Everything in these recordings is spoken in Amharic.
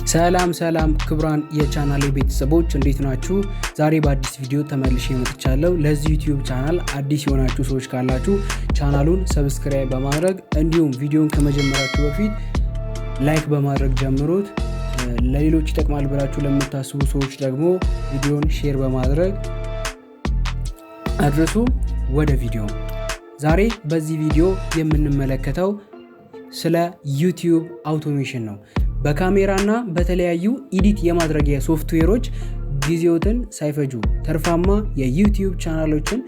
ሰላም ክብራን የቻናሌ ቤተሰቦች እንዴት ናችሁ? ዛሬ በአዲስ ቪዲዮ ተመልሼ መጥቻለሁ። ለዚህ ዩቲዩብ ቻናል አዲስ የሆናችሁ ሰዎች ካላችሁ ቻናሉን ሰብስክራይብ በማድረግ እንዲሁም ቪዲዮን ከመጀመራችሁ በፊት ላይክ በማድረግ ጀምሩት። ለሌሎች ይጠቅማል ብላችሁ ለምታስቡ ሰዎች ደግሞ ቪዲዮን ሼር በማድረግ አድርሱ። ወደ ቪዲዮ ዛሬ በዚህ ቪዲዮ የምንመለከተው ስለ ዩቲዩብ አውቶሜሽን ነው። በካሜራና በተለያዩ ኤዲት የማድረጊያ ሶፍትዌሮች ጊዜዎትን ሳይፈጁ ተርፋማ የዩቲዩብ ቻናሎችን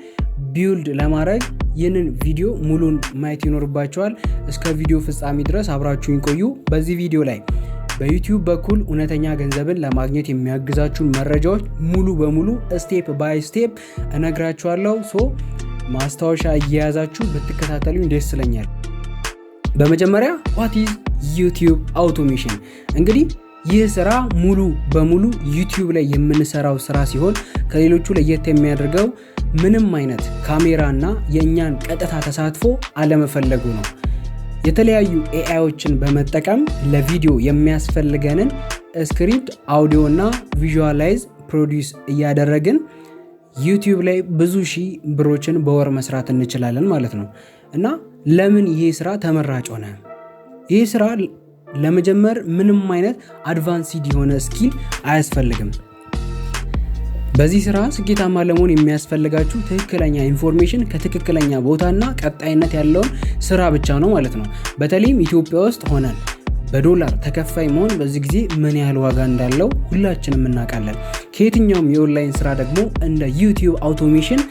ቢልድ ለማድረግ ይህንን ቪዲዮ ሙሉን ማየት ይኖርባቸዋል። እስከ ቪዲዮ ፍጻሜ ድረስ አብራችሁን ቆዩ። በዚህ ቪዲዮ ላይ በዩቲዩብ በኩል እውነተኛ ገንዘብን ለማግኘት የሚያግዛችሁን መረጃዎች ሙሉ በሙሉ ስቴፕ ባይ ስቴፕ እነግራችኋለሁ። ማስታወሻ እየያዛችሁ ብትከታተሉኝ ደስ ይለኛል። በመጀመሪያ ዋት ኢዝ ዩቲዩብ አውቶሜሽን? እንግዲህ ይህ ስራ ሙሉ በሙሉ ዩቲዩብ ላይ የምንሰራው ስራ ሲሆን ከሌሎቹ ለየት የሚያደርገው ምንም አይነት ካሜራና የእኛን ቀጥታ ተሳትፎ አለመፈለጉ ነው። የተለያዩ ኤአይዎችን በመጠቀም ለቪዲዮ የሚያስፈልገንን ስክሪፕት፣ አውዲዮ እና ቪዥዋላይዝ ፕሮዲውስ እያደረግን ዩቲዩብ ላይ ብዙ ሺህ ብሮችን በወር መስራት እንችላለን ማለት ነው። እና ለምን ይሄ ስራ ተመራጭ ሆነ? ይህ ስራ ለመጀመር ምንም አይነት አድቫንስድ የሆነ ስኪል አያስፈልግም። በዚህ ስራ ስኬታማ ለመሆን የሚያስፈልጋችሁ ትክክለኛ ኢንፎርሜሽን ከትክክለኛ ቦታና ቀጣይነት ያለውን ስራ ብቻ ነው ማለት ነው። በተለይም ኢትዮጵያ ውስጥ ሆነን በዶላር ተከፋይ መሆን በዚህ ጊዜ ምን ያህል ዋጋ እንዳለው ሁላችንም እናውቃለን። ከየትኛውም የኦንላይን ስራ ደግሞ እንደ ዩቲዩብ አውቶሜሽን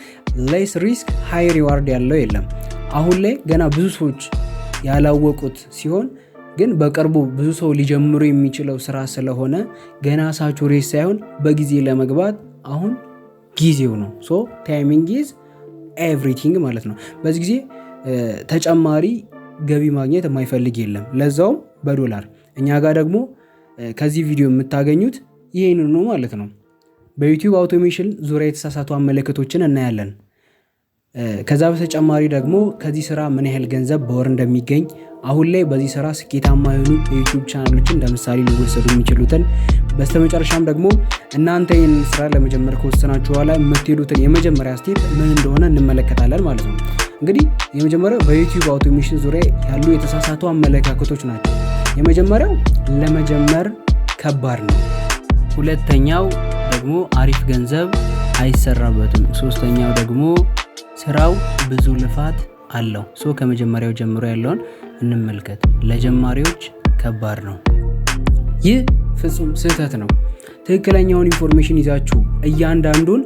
ሌስ ሪስክ ሃይ ሪዋርድ ያለው የለም። አሁን ላይ ገና ብዙ ሰዎች ያላወቁት ሲሆን ግን በቅርቡ ብዙ ሰው ሊጀምሩ የሚችለው ስራ ስለሆነ ገና ሳቹሬት ሳይሆን በጊዜ ለመግባት አሁን ጊዜው ነው። ታይሚንግ ኢዝ ኤቭሪቲንግ ማለት ነው። በዚህ ጊዜ ተጨማሪ ገቢ ማግኘት የማይፈልግ የለም፣ ለዛውም በዶላር። እኛ ጋር ደግሞ ከዚህ ቪዲዮ የምታገኙት ይሄንን ነው ማለት ነው። በዩቲዩብ አውቶሜሽን ዙሪያ የተሳሳቱ አመለካከቶችን እናያለን። ከዛ በተጨማሪ ደግሞ ከዚህ ስራ ምን ያህል ገንዘብ በወር እንደሚገኝ፣ አሁን ላይ በዚህ ስራ ስኬታማ የሆኑ የዩቲዩብ ቻናሎችን እንደምሳሌ ሊወሰዱ የሚችሉትን፣ በስተመጨረሻም ደግሞ እናንተ ይህን ስራ ለመጀመር ከወሰናችሁ በኋላ የምትሄዱትን የመጀመሪያ ስቴፕ ምን እንደሆነ እንመለከታለን ማለት ነው። እንግዲህ የመጀመሪያው በዩቲዩብ አውቶሜሽን ዙሪያ ያሉ የተሳሳቱ አመለካከቶች ናቸው። የመጀመሪያው ለመጀመር ከባድ ነው። ሁለተኛው ደግሞ አሪፍ ገንዘብ አይሰራበትም። ሶስተኛው ደግሞ ስራው ብዙ ልፋት አለው። ከመጀመሪያው ጀምሮ ያለውን እንመልከት። ለጀማሪዎች ከባድ ነው። ይህ ፍጹም ስህተት ነው። ትክክለኛውን ኢንፎርሜሽን ይዛችሁ እያንዳንዱን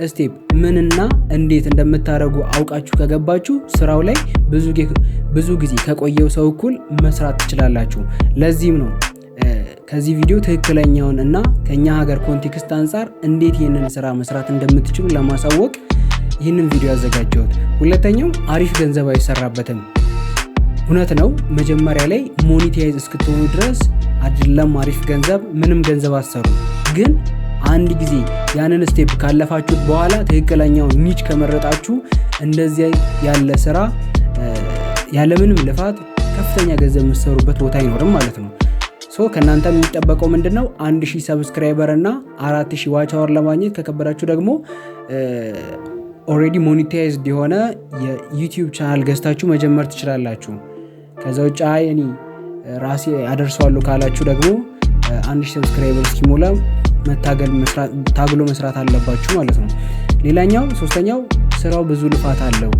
ስቴፕ ምንና እንዴት እንደምታደርጉ አውቃችሁ ከገባችሁ ስራው ላይ ብዙ ጊዜ ከቆየው ሰው እኩል መስራት ትችላላችሁ። ለዚህም ነው ከዚህ ቪዲዮ ትክክለኛውን እና ከኛ ሀገር ኮንቴክስት አንጻር እንዴት ይህንን ስራ መስራት እንደምትችሉ ለማሳወቅ ይህንን ቪዲዮ ያዘጋጀሁት። ሁለተኛው አሪፍ ገንዘብ አይሰራበትም። እውነት ነው። መጀመሪያ ላይ ሞኔታይዝ እስክትሆኑ ድረስ አይደለም አሪፍ ገንዘብ፣ ምንም ገንዘብ አሰሩ። ግን አንድ ጊዜ ያንን ስቴፕ ካለፋችሁት በኋላ ትክክለኛው ኒች ከመረጣችሁ እንደዚህ ያለ ስራ ያለምንም ልፋት ከፍተኛ ገንዘብ የምትሰሩበት ቦታ አይኖርም ማለት ነው። ከእናንተ የሚጠበቀው ምንድነው? 1000 ሰብስክራይበር እና 4000 ዋች አወር ለማግኘት ከከበዳችሁ ደግሞ ኦልሬዲ ሞኔታይዝድ የሆነ የዩቲዩብ ቻናል ገዝታችሁ መጀመር ትችላላችሁ። ከዛ ውጭ እኔ ራሴ አደርሰዋለሁ ካላችሁ ደግሞ 1000 ሰብስክራይበር እስኪሞላ ታግሎ መስራት አለባችሁ ማለት ነው። ሌላኛው ሶስተኛው ስራው ብዙ ልፋት አለው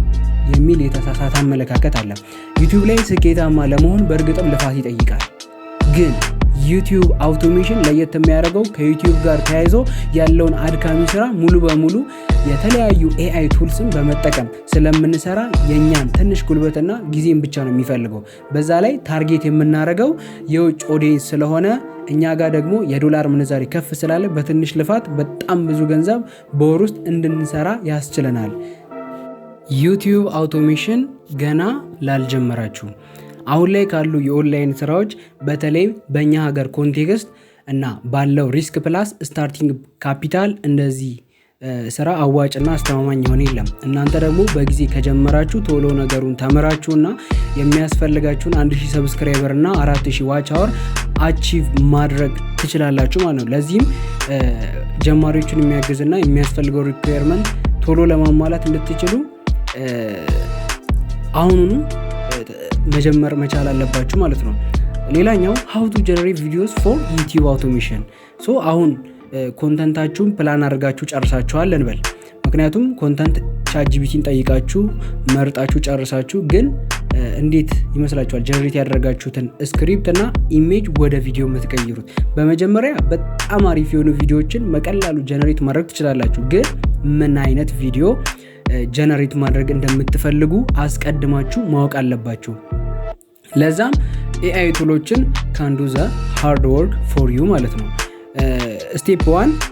የሚል የተሳሳተ አመለካከት አለ። ዩቲዩብ ላይ ስኬታማ ለመሆን በእርግጥም ልፋት ይጠይቃል። ግን ዩቲዩብ አውቶሜሽን ለየት የሚያደርገው ከዩቲዩብ ጋር ተያይዞ ያለውን አድካሚ ስራ ሙሉ በሙሉ የተለያዩ ኤአይ ቱልስን በመጠቀም ስለምንሰራ የኛን ትንሽ ጉልበትና ጊዜን ብቻ ነው የሚፈልገው። በዛ ላይ ታርጌት የምናደርገው የውጭ ኦዲየንስ ስለሆነ እኛ ጋር ደግሞ የዶላር ምንዛሪ ከፍ ስላለ በትንሽ ልፋት በጣም ብዙ ገንዘብ በወር ውስጥ እንድንሰራ ያስችለናል። ዩቲዩብ አውቶሜሽን ገና ላልጀመራችሁ አሁን ላይ ካሉ የኦንላይን ስራዎች በተለይ በእኛ ሀገር ኮንቴክስት እና ባለው ሪስክ ፕላስ ስታርቲንግ ካፒታል እንደዚህ ስራ አዋጭና አስተማማኝ የሆነ የለም። እናንተ ደግሞ በጊዜ ከጀመራችሁ ቶሎ ነገሩን ተምራችሁና የሚያስፈልጋችሁን 1000 ሰብስክራይበር እና 4000 ዋች አወር አቺቭ ማድረግ ትችላላችሁ ማለት ነው። ለዚህም ጀማሪዎችን የሚያግዝና የሚያስፈልገው ሪኳየርመንት ቶሎ ለማሟላት እንድትችሉ አሁኑኑ መጀመር መቻል አለባችሁ ማለት ነው። ሌላኛው how to generate videos for YouTube automation። አሁን ኮንተንታችሁን ፕላን አድርጋችሁ ጨርሳችኋል እንበል። ምክንያቱም ኮንተንት ቻትጂፒቲን ጠይቃችሁ መርጣችሁ ጨርሳችሁ፣ ግን እንዴት ይመስላችኋል ጀነሬት ያደረጋችሁትን ስክሪፕት እና ኢሜጅ ወደ ቪዲዮ የምትቀይሩት? በመጀመሪያ በጣም አሪፍ የሆኑ ቪዲዮዎችን በቀላሉ ጀነሬት ማድረግ ትችላላችሁ። ግን ምን አይነት ቪዲዮ ጀነሬት ማድረግ እንደምትፈልጉ አስቀድማችሁ ማወቅ አለባችሁ። ለዛም ኤአይ ቱሎችን ካን ዱ ዘ ሃርድ ወርክ ፎር ዩ ማለት ነው። ስቴፕ 1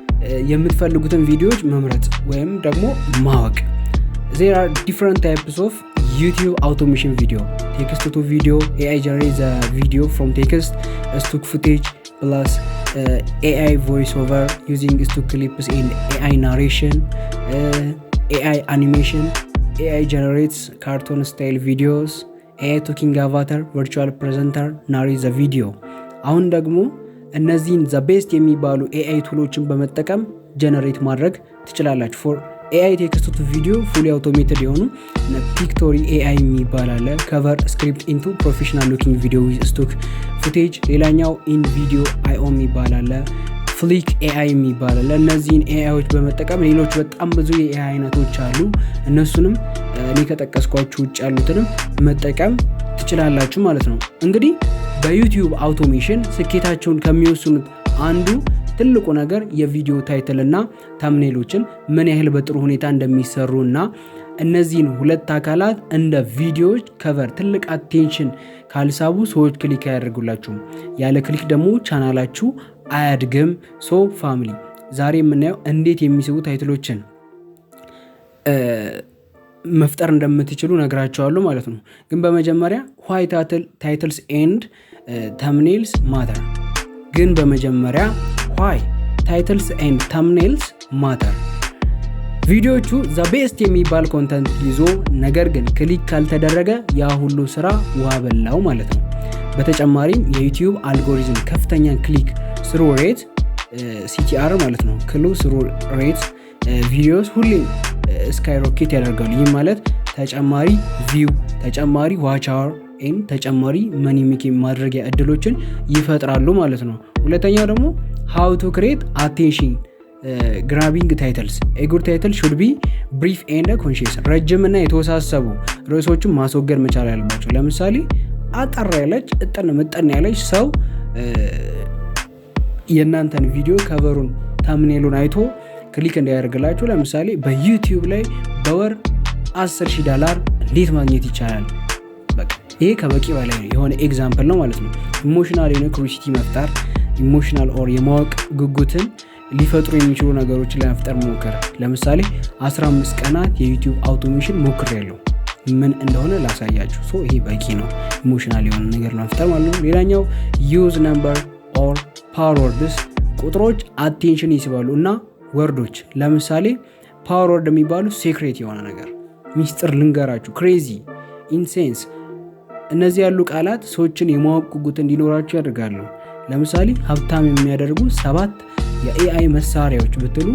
የምትፈልጉትን ቪዲዮዎች መምረጥ ወይም ደግሞ ማወቅ። there are different types of YouTube automation video. Text to video, AI generates the video from text, stock footage plus AI voiceover using stock clips and AI narration, AI animation, AI generates cartoon style videos, AI talking avatar, virtual presenter narrates the video. አሁን ደግሞ እነዚህን the best የሚባሉ AI ቱሎችን በመጠቀም ጀነሬት ማድረግ ትችላላችሁ። for AI text to video fully automated የሆኑ ፒክቶሪ AI የሚባል አለ። cover script into professional looking video with stock footage። ሌላኛው in video IO የሚባል አለ። ፍሊክ AI የሚባል አለ። እነዚህን AIዎች በመጠቀም ሌሎች በጣም ብዙ የAI አይነቶች አሉ። እነሱንም እኔ ከጠቀስኳችሁ ውጭ ያሉትንም መጠቀም ትችላላችሁ ማለት ነው። እንግዲህ በዩቲዩብ አውቶሜሽን ስኬታቸውን ከሚወስኑት አንዱ ትልቁ ነገር የቪዲዮ ታይትል እና ታምኔሎችን ምን ያህል በጥሩ ሁኔታ እንደሚሰሩ እና እነዚህን ሁለት አካላት እንደ ቪዲዮዎች ከቨር ትልቅ አቴንሽን ካልሳቡ ሰዎች ክሊክ አያደርጉላችሁም። ያለ ክሊክ ደግሞ ቻናላችሁ አያድግም። ፋሚሊ ዛሬ የምናየው እንዴት የሚስቡ ታይትሎችን መፍጠር እንደምትችሉ ነግራችኋለሁ ማለት ነው። ግን በመጀመሪያ why titles and thumbnails matter። ግን በመጀመሪያ why titles and thumbnails matter። ቪዲዮቹ the best የሚባል ኮንተንት ይዞ ነገር ግን ክሊክ ካልተደረገ ያ ሁሉ ስራ ውሃ በላው ማለት ነው። በተጨማሪም የዩቲዩብ አልጎሪዝም ከፍተኛ ክሊክ ስሩ ሬት CTR ማለት ነው ክሉ ስሩ ሬት ቪዲዮስ ሁሌም ስካይሮኬት ያደርጋሉ። ይህ ማለት ተጨማሪ ቪው፣ ተጨማሪ ዋች አወር ኤን ተጨማሪ መኒ ሜኪንግ ማድረጊያ እድሎችን ይፈጥራሉ ማለት ነው። ሁለተኛው ደግሞ how to create attention grabbing titles። a good title should be brief and conscious። ረጅም እና የተወሳሰቡ ርዕሶችን ማስወገድ መቻል ያለባቸው። ለምሳሌ አጠር ያለች እጥን ያለች ሰው የእናንተን ቪዲዮ ከቨሩን ታምኔሉን አይቶ ክሊክ እንዲያደርግላችሁ። ለምሳሌ በዩቲዩብ ላይ በወር $10,000 እንዴት ማግኘት ይቻላል? በቃ ይሄ ከበቂ በላይ የሆነ ኤግዛምፕል ነው ማለት ነው። ኢሞሽናል የሆነ ኩሪሲቲ መፍጠር፣ ኢሞሽናል ኦር የማወቅ ጉጉትን ሊፈጥሩ የሚችሉ ነገሮችን ለመፍጠር ሞክር። ለምሳሌ 15 ቀናት የዩቲዩብ አውቶሜሽን ሞክሬያለሁ። ምን እንደሆነ ላሳያችሁ። ይሄ በቂ ነው ኢሞሽናል የሆነ ነገር ለመፍጠር ማለት ነው። ሌላኛው ዩዝ ነምበር ኦር ፓወር ወርድስ። ቁጥሮች አቴንሽን ይስባሉ እና ወርዶች ለምሳሌ ፓወር ወርድ የሚባሉ ሴክሬት የሆነ ነገር፣ ሚስጥር ልንገራችሁ፣ ክሬዚ፣ ኢንሴንስ። እነዚህ ያሉ ቃላት ሰዎችን የማወቅ ጉጉት እንዲኖራቸው ያደርጋሉ። ለምሳሌ ሀብታም የሚያደርጉ 7 የኤአይ መሳሪያዎች ብትሉ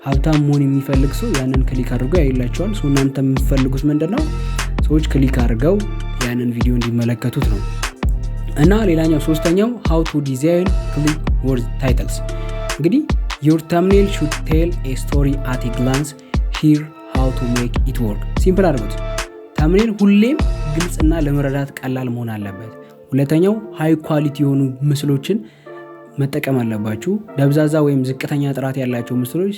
ሀብታም መሆን የሚፈልግ ሰው ያንን ክሊክ አድርገው ያይላቸዋል። እናንተ የምትፈልጉት ምንድነው? ሰዎች ክሊክ አድርገው ያንን ቪዲዮ እንዲመለከቱት ነው። እና ሌላኛው ሶስተኛው how to design click word titles። እንግዲህ your thumbnail should tell a story at a glance. Here how to make it work። ሲምፕል አድርጉት። thumbnail ሁሌም ግልጽና ለመረዳት ቀላል መሆን አለበት። ሁለተኛው ሃይ ኳሊቲ የሆኑ ምስሎችን መጠቀም አለባችሁ። ደብዛዛ ወይም ዝቅተኛ ጥራት ያላቸው ምስሎች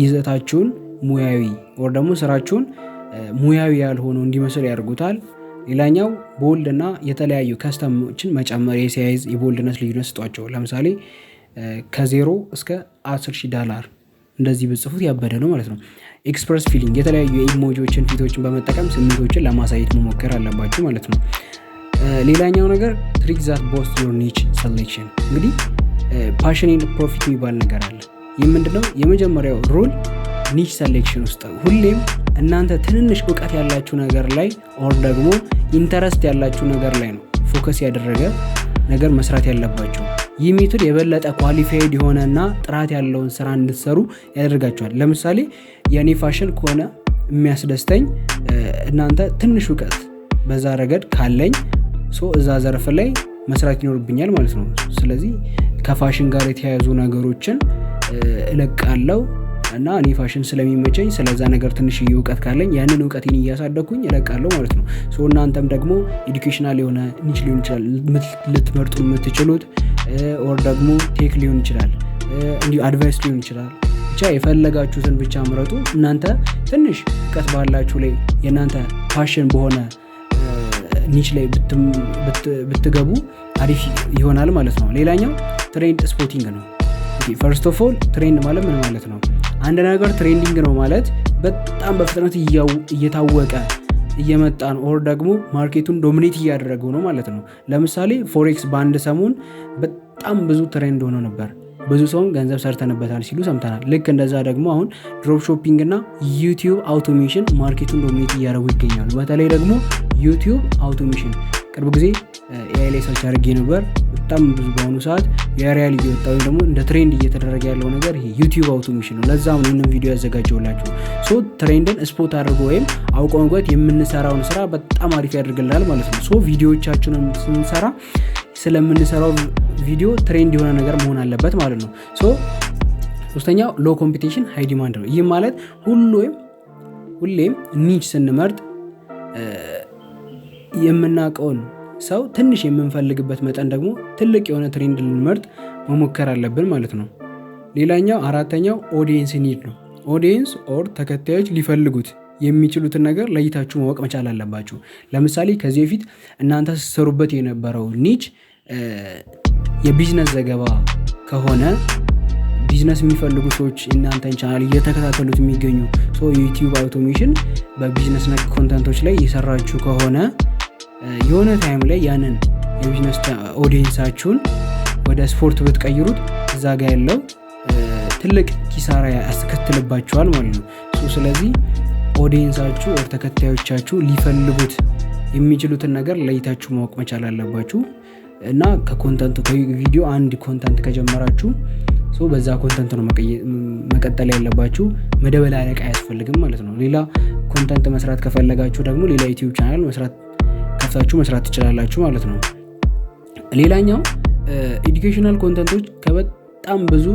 ይዘታችሁን ሙያዊ ወር ደግሞ ስራችሁን ሙያዊ ያልሆኑ እንዲመስል ያደርጉታል። ሌላኛው ቦልድ እና የተለያዩ ከስተሞችን መጨመር፣ የሳይዝ የቦልድነስ ልዩነት ስጧቸው። ለምሳሌ ከ0 እስከ $10,000 እንደዚህ ብጽፉት ያበደ ነው ማለት ነው። ኤክስፕረስ ፊሊንግ የተለያዩ የኢሞጂዎችን ፊቶችን በመጠቀም ስሜቶችን ለማሳየት መሞከር አለባችሁ ማለት ነው። ሌላኛው ነገር ትሪክ ዛት ቦስት ዮር ኒች ሴሌክሽን። እንግዲህ ፓሽን ኤንድ ፕሮፊት የሚባል ነገር አለ። ይህ ምንድነው? የመጀመሪያው ሩል ኒች ሴሌክሽን ውስጥ ሁሌም እናንተ ትንንሽ እውቀት ያላችሁ ነገር ላይ ኦር ደግሞ ኢንተረስት ያላችሁ ነገር ላይ ነው ፎከስ ያደረገ ነገር መስራት ያለባችሁ። ይህ ሜቶድ የበለጠ ኳሊፋይድ የሆነና ጥራት ያለውን ስራ እንድትሰሩ ያደርጋችኋል። ለምሳሌ የኔ ፋሽን ከሆነ የሚያስደስተኝ እናንተ ትንሽ እውቀት በዛ ረገድ ካለኝ እዛ ዘርፍ ላይ መስራት ይኖርብኛል ማለት ነው። ስለዚህ ከፋሽን ጋር የተያያዙ ነገሮችን እለቃለሁ እና እኔ ፋሽን ስለሚመቸኝ ስለዛ ነገር ትንሽ እውቀት ካለኝ ያንን እውቀቴን እያሳደኩኝ እለቃለሁ ማለት ነው። እናንተም ደግሞ ኤዱኬሽናል የሆነ ኒች ሊሆን ይችላል ልትመርጡ የምትችሉት ኦር ደግሞ ቴክ ሊሆን ይችላል፣ እንዲሁ አድቫይስ ሊሆን ይችላል። ብቻ የፈለጋችሁትን ብቻ ምረጡ። እናንተ ትንሽ እውቀት ባላችሁ ላይ የእናንተ ፋሽን በሆነ ኒች ላይ ብትገቡ አሪፍ ይሆናል ማለት ነው። ሌላኛው ትሬንድ ስፖቲንግ ነው። ፈርስት ኦፍ ኦል ትሬንድ ማለት ምን ማለት ነው? አንድ ነገር ትሬንዲንግ ነው ማለት በጣም በፍጥነት እየታወቀ እየመጣ ነው ኦር ደግሞ ማርኬቱን ዶሚኔት እያደረገው ነው ማለት ነው። ለምሳሌ ፎሬክስ በአንድ ሰሞን በጣም ብዙ ትሬንድ ሆኖ ነበር፣ ብዙ ሰውን ገንዘብ ሰርተንበታል ሲሉ ሰምተናል። ልክ እንደዛ ደግሞ አሁን ድሮፕ ሾፒንግ እና ዩቲዩብ አውቶሜሽን ማርኬቱን ዶሚኔት እያደረጉ ይገኛሉ። በተለይ ደግሞ ዩቲዩብ አውቶሜሽን ቅርብ ጊዜ ኤአይ ላይ ሰርች አድርጌ ነበር። በጣም ብዙ በአሁኑ ሰዓት የሪያል እየወጣ ወይም ደግሞ እንደ ትሬንድ እየተደረገ ያለው ነገር ይሄ ዩቲዩብ አውቶሜሽን ነው። ለዛም ነው ይህንን ቪዲዮ ያዘጋጀውላችሁ። ትሬንድን ስፖት አድርጎ ወይም አውቆ መግባት የምንሰራውን ስራ በጣም አሪፍ ያደርግልናል ማለት ነው። ቪዲዮዎቻችንን ስንሰራ ስለምንሰራው ቪዲዮ ትሬንድ የሆነ ነገር መሆን አለበት ማለት ነው። ሶስተኛው ሎ ኮምፒቲሽን ሃይ ዲማንድ ነው። ይህ ማለት ሁሌም ኒች ስንመርጥ የምናውቀውን ሰው ትንሽ የምንፈልግበት መጠን ደግሞ ትልቅ የሆነ ትሬንድ ልንመርጥ መሞከር አለብን ማለት ነው። ሌላኛው አራተኛው ኦዲየንስ ኒድ ነው። ኦዲየንስ ኦር ተከታዮች ሊፈልጉት የሚችሉትን ነገር ለይታችሁ ማወቅ መቻል አለባችሁ። ለምሳሌ ከዚህ በፊት እናንተ ስትሰሩበት የነበረው ኒች የቢዝነስ ዘገባ ከሆነ ቢዝነስ የሚፈልጉ ሰዎች እናንተን ቻናል እየተከታተሉት የሚገኙ ዩቲዩብ አውቶሜሽን በቢዝነስ ነክ ኮንተንቶች ላይ የሰራችሁ ከሆነ የሆነ ታይም ላይ ያንን የቢዝነስ ኦዲየንሳችሁን ወደ ስፖርት ብትቀይሩት እዛ ጋር ያለው ትልቅ ኪሳራ ያስከትልባችኋል ማለት ነው። ስለዚህ ኦዲየንሳችሁ ወር ተከታዮቻችሁ ሊፈልጉት የሚችሉትን ነገር ለይታችሁ ማወቅ መቻል አለባችሁ እና ከኮንተንቱ ከቪዲዮ አንድ ኮንተንት ከጀመራችሁ በዛ ኮንተንት ነው መቀጠል ያለባችሁ። መደበላለቅ አያስፈልግም ማለት ነው። ሌላ ኮንተንት መስራት ከፈለጋችሁ ደግሞ ሌላ ዩቲዩብ ቻናል ከፍታችሁ መስራት ትችላላችሁ ማለት ነው። ሌላኛው ኤዱኬሽናል ኮንተንቶች ከበጣም ብዙ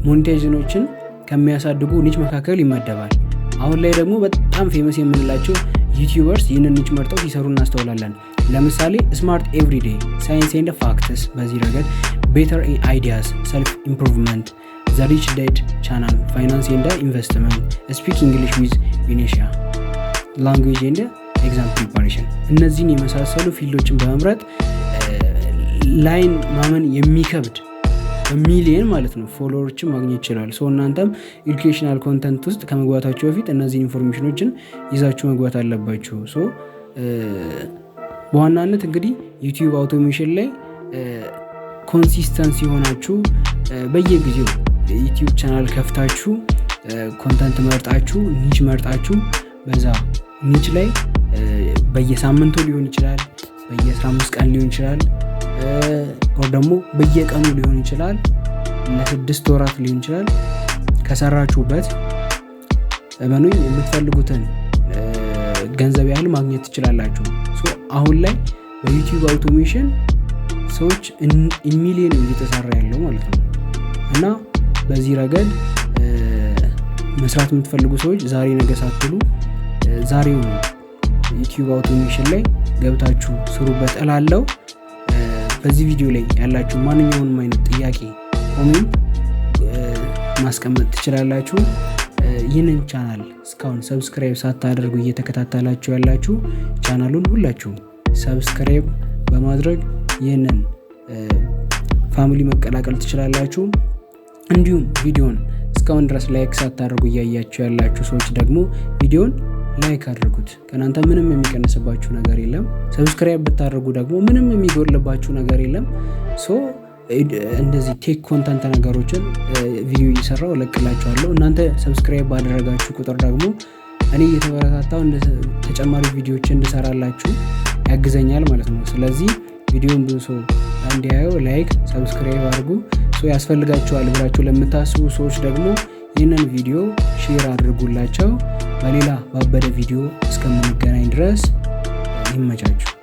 ሞኔታይዜሽኖችን ከሚያሳድጉ ኒች መካከል ይመደባል። አሁን ላይ ደግሞ በጣም ፌመስ የምንላቸው ዩቲዩበርስ ይህንን ኒች መርጠው ሲሰሩ እናስተውላለን። ለምሳሌ ስማርት ኤቭሪዴይ፣ ሳይንስ ኤንድ ፋክትስ፣ በዚህ ረገድ ቤተር አይዲያስ፣ ሰልፍ ኢምፕሩቭመንት፣ ዘ ሪች ዳድ ቻናል፣ ፋይናንስ ኤንድ ኢንቨስትመንት፣ ስፒክ እንግሊሽ ዊዝ ቪኔሺያ፣ ላንጉዌጅ ኤንድ ኤግዛም ፕሪፓሬሽን። እነዚህን የመሳሰሉ ፊልዶችን በመምረጥ ላይን ማመን የሚከብድ በሚሊየን ማለት ነው ፎሎወሮችን ማግኘት ይችላል። እናንተም ኤዱኬሽናል ኮንተንት ውስጥ ከመግባታችሁ በፊት እነዚህ ኢንፎርሜሽኖችን ይዛችሁ መግባት አለባችሁ። በዋናነት እንግዲህ ዩቲዩብ አውቶሜሽን ላይ ኮንሲስተንስ የሆናችሁ በየጊዜው ዩቲዩብ ቻናል ከፍታችሁ ኮንተንት መርጣችሁ ኒች መርጣችሁ በዛ ኒች ላይ በየሳምንቱ ሊሆን ይችላል፣ በየ15 ቀን ሊሆን ይችላል፣ ወር ደግሞ በየቀኑ ሊሆን ይችላል፣ ለ6 ወራት ሊሆን ይችላል። ከሰራችሁበት እመኑኝ የምትፈልጉትን ገንዘብ ያህል ማግኘት ትችላላችሁ። አሁን ላይ በዩቲዩብ አውቶሜሽን ሰዎች ሚሊዮን እየተሰራ ያለው ማለት ነው እና በዚህ ረገድ መስራት የምትፈልጉ ሰዎች ዛሬ ነገ ሳትሉ ዛሬው ዩቲዩብ አውቶሜሽን ላይ ገብታችሁ ስሩበት እላለሁ። በዚህ ቪዲዮ ላይ ያላችሁ ማንኛውንም አይነት ጥያቄ ኮሜንት ማስቀመጥ ትችላላችሁ። ይህንን ቻናል እስካሁን ሰብስክራይብ ሳታደርጉ እየተከታተላችሁ ያላችሁ ቻናሉን ሁላችሁ ሰብስክራይብ በማድረግ ይህንን ፋሚሊ መቀላቀል ትችላላችሁ። እንዲሁም ቪዲዮን እስካሁን ድረስ ላይክ ሳታደርጉ እያያችሁ ያላችሁ ሰዎች ደግሞ ቪዲዮን ላይክ አድርጉት። ከናንተ ምንም የሚቀንስባችሁ ነገር የለም። ሰብስክራይብ ብታደርጉ ደግሞ ምንም የሚጎልባችሁ ነገር የለም። እንደዚህ ቴክ ኮንተንት ነገሮችን ቪዲዮ እየሰራው እለቅላችኋለሁ። እናንተ ሰብስክራይብ ባደረጋችሁ ቁጥር ደግሞ እኔ እየተበረታታው ተጨማሪ ቪዲዮዎችን እንድሰራላችሁ ያግዘኛል ማለት ነው። ስለዚህ ቪዲዮን ብዙ ሰው እንዲያየው ላይክ ሰብስክራይብ አድርጉ። ያስፈልጋችኋል ብላችሁ ለምታስቡ ሰዎች ደግሞ ይህንን ቪዲዮ ሼር አድርጉላቸው። በሌላ ባበደ ቪዲዮ እስከምንገናኝ ድረስ ይመቻችሁ።